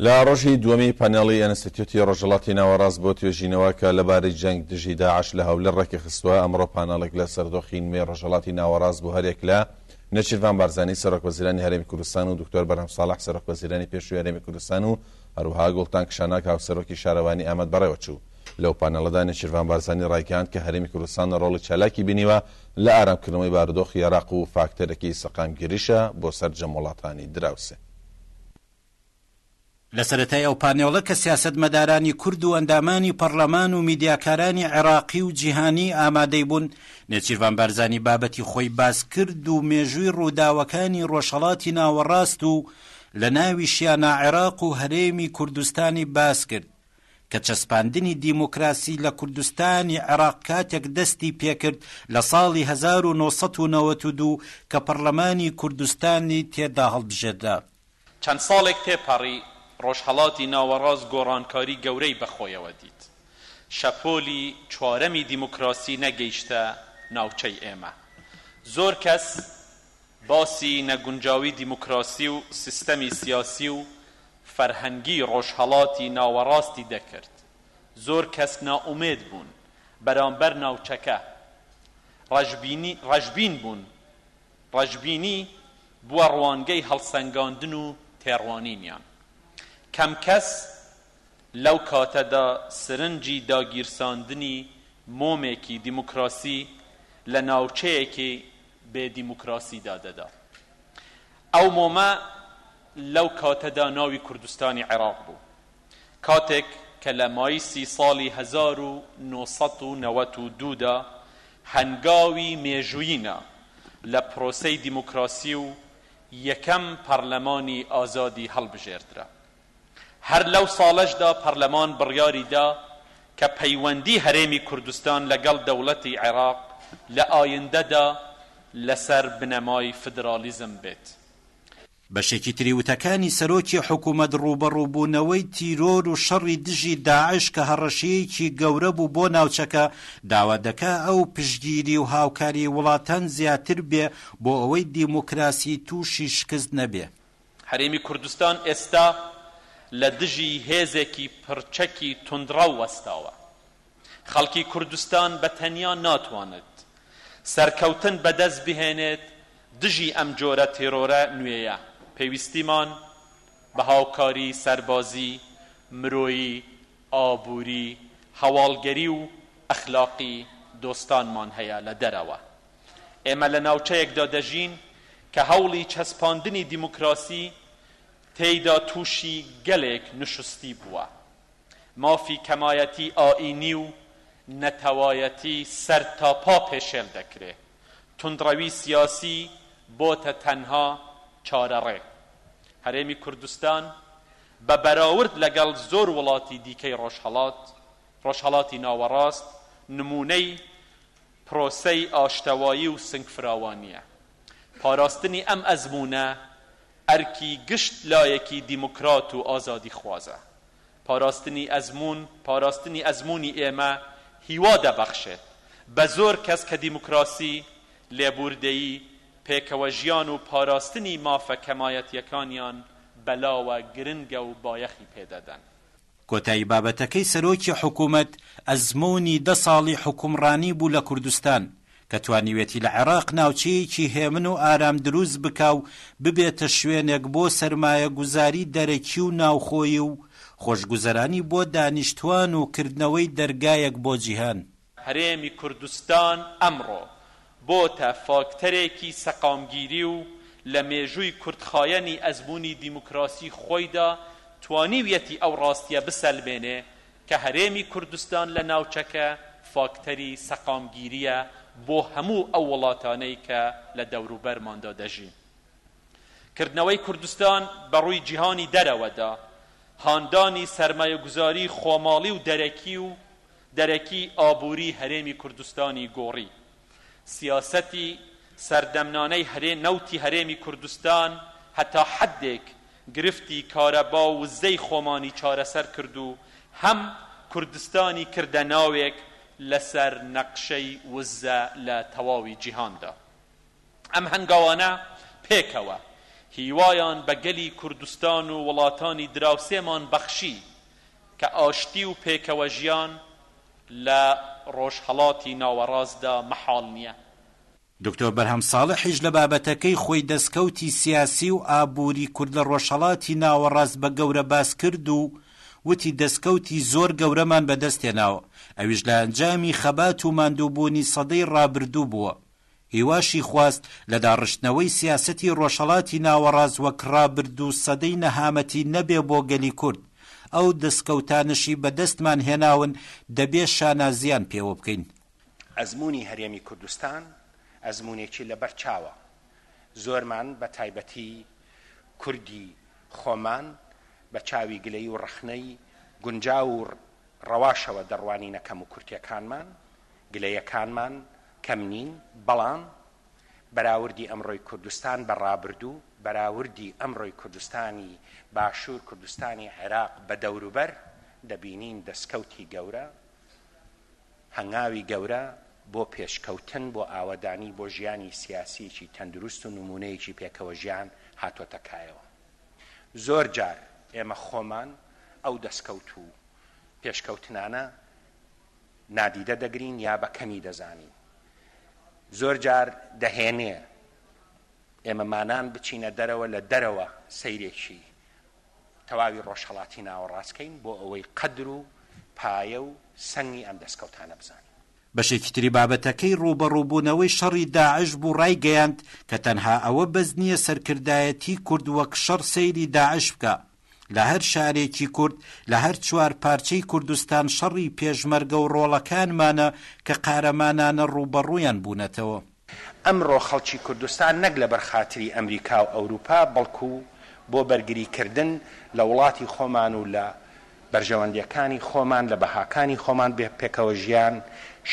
لا ڕۆژی دووەمی پانێڵی ئەنستیتیوتی ڕۆژهەڵاتی ناوەڕاست بۆ توێژینەوە کە لەبارەی جەنگ دژی داعش لە هەولێر ڕێکی خستووە. ئەمڕۆ پانێڵێک لە سەردۆخی نوێ ڕۆژهەڵاتی ناوەڕاست بۆ هەرێک لە نەچیروان بارزانی سەرۆکوەزیرانی هەرێمی کوردستان و دکتۆر بەرهەم ساڵح سەرۆکوەزیرانی پێشووی هەرێمی کوردستان و هەروەها گوڵتان کشاناک هاوسەرۆکی شارەوانی ئامەد بەڕێوە چوو. لەو پانێڵەدا نەچیروان بارزانی ڕایگەیاند کە هەرێمی کوردستان ڕۆڵی چالاکی بینیوە لە ئارامکردنەوەی بارودۆخی عێراق و فاکتەرێکی سەقامگیریشە بۆ سەرجەم وڵاتانی دراوسێ. لە سەرەتای ئەو پانێڵە کە سیاسەتمەدارانی کورد و ئەندامانی پەرلەمان و میدیاکارانی عێراقی و جیهانی ئامادەی بوون نێچیروان بارزانی بابەتی خۆی باس کرد و مێژووی ڕووداوەکانی ڕۆژهەڵاتی ناوەڕاست و لە ناویشیانە عێراق و هەرێمی کوردستانی باس کرد کە چەسپاندنی دیموکراسی لە کوردستانی عێراق کاتێک دەستی پێکرد لە ساڵی 1992 کە پەرلەمانی کوردستانی تێدا هەڵبژێردا. چەند ساڵێک تێپەڕی ڕۆژهەڵاتی ناوەڕاست گۆڕانکاری گەورەی بەخۆیەوە دیت. شەپۆلی چوارەمی دیموکراسی نەگەیشتە ناوچەی ئێمە. زۆر کەس باسی نەگونجاوی دیموکراسی و سیستەمی سیاسی و فەرهەنگی ڕۆژهەڵاتی ناوەڕاستی دەکرد. زۆر کەس ناومێد بوون بەرامبەر ناوچەکە. ڕەشبین بوون. ڕەشبینی بووە ڕوانگەی هەڵسەنگاندن و تێڕوانینیان. کەم کەس لەو کاتەدا سرنجی داگیرساندنی مۆمێکی دیموکراسی لە ناوچەیەکی بێ دیموکراسیدا دەدا. ئەو مۆمە لەو کاتەدا ناوی کوردستانی عێراق بوو. کاتێک کە لە مایسی ساڵی 1992 دا هەنگاوی مێژوویینە لە پرۆسەی دیموکراسی و یەکەم پەرلەمانی ئازادی هەڵبژێردرا. هەر لەو ساڵەشدا پەرلەمان بڕیاری دا کە پەیوەندی هەرێمی کوردستان لەگەڵ دەوڵەتی عێراق لە ئایندەدا لەسەر بنەمای فدرالیزم بێت. بەشێکی تریوتەکانی سەرۆکی حکوومەت ڕوبەڕووبوونەوەی تیرۆر و شەڕی دژی داعش کە هەڕەشەیەکی گەورە بوو بۆ ناوچەکە داوا دەکا ئەو پشتگیری و هاوکاری وڵاتان زیاتر بێ بۆ ئەوەی دیموکراسی تووشی شکست نەبێ. هەرێمی کوردستان ئێستا لە دژی هێزێکی پرچەکی توندڕەو وەستاوە. خەڵکی کوردستان بە تەنیا ناتوانێت سەرکەوتن بەدەست بهێنێت دژی ئەم جۆرە تێرۆرە نوێیە. پێویستیمان بە هاوکاری سەربازی، مرۆیی، ئابووری، هەواڵگەری و ئەخلاقی دۆستانمان هەیە لە دەرەوە. ئێمە لە ناوچەیەکدا دەژین کە هەوڵی چەسپاندنی دیموکراسی تێیدا تووشی گەلێک نشستی بووە. مافی کەمایەتی ئائینی و نەتەوایەتی سەر تا پا پێشێل دەکرێت. توندڕەوی سیاسی بۆتە تەنها چارەڕێ. هەرێمی کوردستان بە بەراورد لەگەڵ زۆر وڵاتی دیکەی ڕۆژهەڵاتی ناوەڕاست نمونەی پرۆسەی ئاشتەوایی و سنگفراوانیە. پاراستنی ئەم ئەزمونە ئەرکی گشت لایەکی دیموکرات و ئازادی خوازە. پاراستنی ئەزمونی ئێمە هیوا دەبەخشێت بە زۆر کەس کە دیموکراسی، لێبوردەیی، پێکەوە ژیان و پاراستنی مافە کەمایەتیەکانیان بەلاوە گرنگە و بایەخی پێدەدەن. کۆتایی بابەتەکەی سەرۆکی حکوومەت ئەزموونی 10 ساڵی حکومڕانی بوو لە کوردستان کە توانیوێتی لە عێراق ناوچەیەکی هێمن و ئارام دروست بکا و ببێتە شوێنێک بۆ سەرمایە گوزاری دەرەکی و ناوخۆیی و خۆشگوزەرانی بۆ دانیشتوان و کردنەوەی دەرگایەک بۆ جیهان. هەرێمی کوردستان ئەمڕۆ بۆتە فاکتەرێکی سەقامگیری و لە مێژووی کوردخایەنی ئەزموونی دیموکراسی خۆیدا توانیویەتی ئەو ڕاستیە بسەلمێنێ کە هەرێمی کوردستان لە ناوچەکە فاکتەری سەقامگیریە بۆ هەموو ئەو وڵاتانەی کە لە دەوروبەرماندا دەژین. کردنەوەی کوردستان بەڕووی جیهانی دەرەوەدا هاندانی سەرمایەگوزاری خۆماڵی و دەرەکی ئابووری هەرێمی کوردستانی گۆڕی. سیاسەتی سەردەمنانەی نەوتی هەرێمی کوردستان هەتا حەدێک گرفتی کارەبا و وزەی خۆمانی چارەسەر کرد و هەم کوردستانی کردە ناوێک لەسەر نەقشەی وزە لە تەواوی جیهاندا. ئەم هەنگاوانە پێکەوە هیوایان بە گەلی کوردستان و وڵاتانی دراوسێمان بەخشی کە ئاشتی و پێکەوە ژیان لە ڕۆژهەڵاتی ناوەڕاستدا مەحاڵ نییە. دکتۆر بەرهەم ساڵحیش لە بابەتەکەی خۆی دەستکەوتی سیاسی و ئابووری کورد لە ڕۆژهەڵاتی ناوەڕاست بە گەورە باس کرد و وتی دەستکەوتی زۆر گەورەمان بەدەستێناوە، ئەویش لە ئەنجامی خەبات و ماندووبوونی سەدەی ڕابردوو بووە. هیواشی خواست لە داڕشتنەوەی سیاسەتی ڕۆژهەڵاتی ناوەڕاست وەک ڕابردوو سەدەی نەهامەتی نەبێ بۆ گەلی کورد. ئەو دەستکەوتانشی بەدەستمان هێناون دەبێ شانازیان پێوە بکەین. ئەزمموی هەرێمی کوردستان ئەزممونێکی لەبەر چاوە. زۆرمان بە تایبەتی کوردی خۆمان بە چاوی گلەی و ڕەخنەی گونجاو و ڕەواشەوە دەڕوانی نەکەم و کورتیەکانمان گلەیەکانمان کەم نین، بەڵام بەراوردی ئەمڕۆی کوردستان بە ڕابردوو بەراوردی ئەمڕۆی کوردستانی باشوور کوردستانی عێراق بە دەوروبەر دەبینین دەستکەوتی گەورە، هەنگاوی گەورە بۆ پێشکەوتن بۆ ئاوەدانی بۆ ژیانی سیاسیکی تەندروست و نمونەیەکی پێکەوە ژیان هاتوۆتەکایەوە. زۆر جار ئێمە خۆمان ئەو دەستکەوت و پێشکەوتنانە نادیدە دەگرین یا بە کەمی دەزانین. زۆر جار دەهێنێ ئێمە مانان بچینە دەرەوە لە دەرەوە سەیرێکی تەواوی ڕۆژهەڵاتی ناوەڕاستکەین بۆ ئەوەی قەدر و پایە و سەنگی ئەم دەستکەوتانە بزانین. بەشێکی تری بابەتەکەی ڕوبەڕووبوونەوەی شەڕی داعش بوو ڕایگەیاند کە تەنها ئەوە بەس نییە سەرکردایەتی کورد وەک شەڕ سەیری داعش بکە. لە هەر شارێکی کورد لە هەر چوار پارچەی کوردستان شەڕی پێشمەرگە و ڕۆڵەکانمانە کە قارەمانانە ڕوبەڕوویان بوونەتەوە. ئەمڕۆ خەڵکی کوردستان نەک لە بەرخاتری ئەمریکا و ئەوروپا بەڵکو بۆ بەرگریکردن لە وڵاتی خۆمان و لە بەرژەوەندیەکانی خۆمان لە بەهاکانی خۆمان بێ پێکەوە ژیان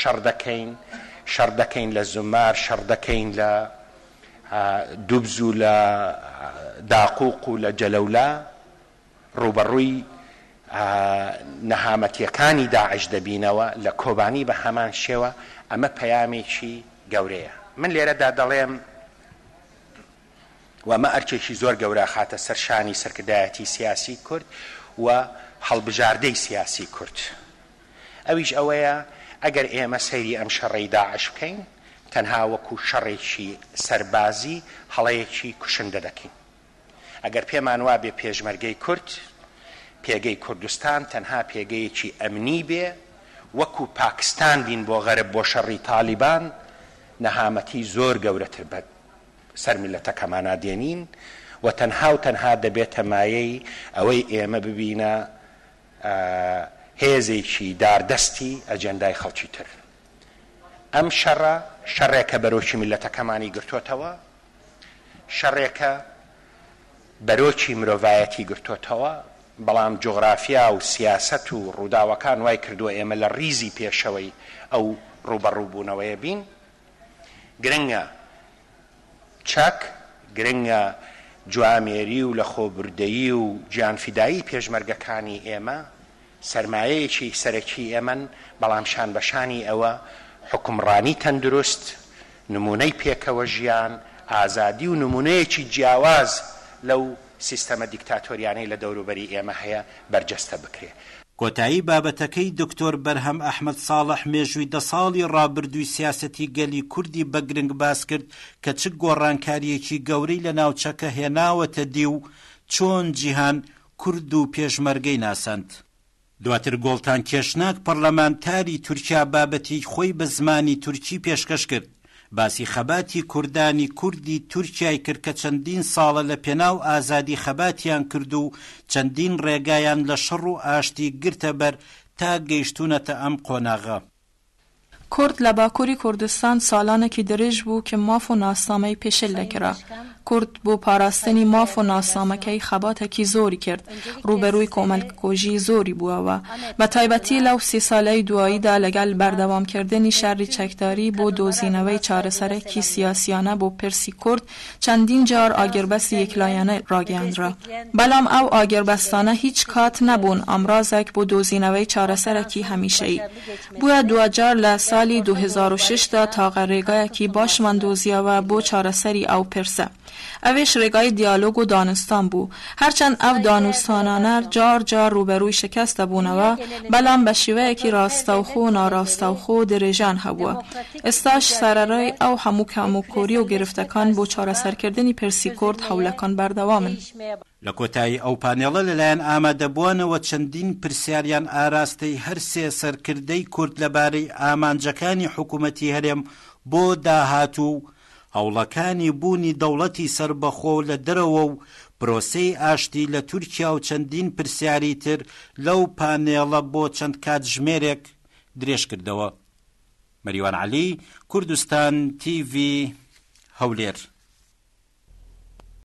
شەڕ دەکەین لە زومار، شەڕ دەکەین لە دوبز و لە داقوق و لە جەلەولا، ڕوبەڕووی نەهامەتیەکانی داعش دەبینەوە لە کۆبانی بە هەمان شێوە. ئەمە پەیامێکی گەورەیە. من لێرەدا دەڵێم و ئەمە ئەرکێکی زۆر گەورە خاتە سەرشانی سەرکردایەتی سیاسی کورد و هەڵبژاردەی سیاسی کورد. ئەویش ئەوەیە ئەگەر ئێمە سەیری ئەم شەڕەی داعش بکەین تەنها وەکو شەڕێکی سەربازی هەڵەیەکی کوشندە دەکەین. ئەگەر پێمان وا بێ پێشمەرگەی کورد پێگەی کوردستان تەنها پێگەیەکی ئەمنی بێ وەکو پاکستان بین بۆ غەرب بۆ شەڕی تالیبان، نەهامەتی زۆر گەورەتر بە سەر میلەتەکەمانە دێنین و تەنها دەبێتە مایەی ئەوەی ئێمە ببینە هێزێکی داردەستی ئەجەندای خەڵکی تر. ئەم شەڕێکە بەرۆکی میلەتەکەمانی گرتوتەوە، شەڕێکە بەرۆکی مرۆڤایەتی گرتوتەوە، بەڵام جغرافیا و سیاست و ڕووداوەکان وای کردووە ئێمە لە ریزی پێشەوەی ئەو ڕوبەڕووبوونەوەیە بین. گرنگە چەک، گرنگە جوامێری و لە خۆبردەیی و گیانفیدایی پێشمەرگەکانی ئێمە سەرمایەیەکی سەرەکی ئێمەن، بەڵام شان بەشانی ئەوە حکومڕانی تەندروست، نمونەی پێکەوە ژیان، ئازادی و نمونەیەکی جیاواز لەو سیستەمە دیکتاتۆریانەی لە دەوروبەری ئێمە هەیە بەرجەستە بکرێ. کۆتایی بابەتەکەی دکتۆر بەرهەم ئەحمەد ساڵح مێژووی 10 ساڵی ڕابردووی سیاسەتی گەلی کوردی بە گرنگ باس کرد کە چ گۆڕانکاریەکی گەورەی لە ناوچەکە هێناوەتە دی و چۆن جیهان کورد و پێشمەرگەی ناساند. دواتر گۆڵتان کێشناک پەرلەمانتاری تورکیا بابەتی خۆی بە زمانی تورکی پێشکەش کرد. باسی خەباتی کوردانی کوردی تورکیای کرد کە چەندین ساڵە لە پێناو ئازادی خەباتیان کرد و چەندین ڕێگایان لە شەڕ و ئاشتی گرتە بەر تا گەیشتونەتە ئەم قۆناغە. کورد لە باکووری کوردستان ساڵانێکی درێژ بوو کە ماف و ناسنامەی پێشل دەکرا. کورد بۆ پاراستنی ماف و ناسنامەکەی خەباتێکی زۆری کرد، ڕوبەرووی کۆمەڵکۆژی زۆری بووەوە. بە تایبەتی لەو 30 ساڵەی دواییدا لەگەڵ بەردەوامکردنی شەڕی چەکداری بۆ دۆزینەوەی چارەسەرێکی سیاسیانە بۆ پرسی کورد چەندین جار ئاگربەستی یەکلایەنە ڕاگەیاندرا. بەڵام ئەو ئاگربەستانە هیچ کات نەبوون ئەمڕازێک بۆ دۆزینەوەی چارەسەرێکی هەمیشەیی. بووە دوجار لە ساڵی 2006 دا تاقە ڕێگایەکی باشمان دۆزیەوە بۆ چارەسەری ئەو پرسە. اویش ڕێگای دیالۆگ و دانستان بوو هەرچەند ئەو دانوستانانە جار جار ڕوبەرووی شکستە بوونەوە بەڵام بە شێوەیەکی ڕاستەوخۆ و ناڕاستەوخۆ و درێژان هەبووە. ئێستاش سەرەڕای ئەو هەموو کەموکۆری و گرفتەکان بۆ چارەسەرکردنی پرسی کورد هەوڵەکان بەردەوامن. لە کۆتایی ئەو پانێڵە لەلایەن ئامادەبووانەوە چەندین پرسیاریان ئاراستەی هەر سێ سەرکردەی کورد لەبارەی ئامانجەکانی حکوومەتی هەرێم بۆ داهاتوو هەوڵەکانی بوونی دەوڵەتی سربەخۆ لە دەرەوە و پرۆسەی ئاشتی لە تورکیا و چەندین پرسیاری تر لەو پانێڵە بۆ چەند کاتژمێرێک درێژ کردەوە. مەریوان عەلی، کوردستان TV، هەولێر.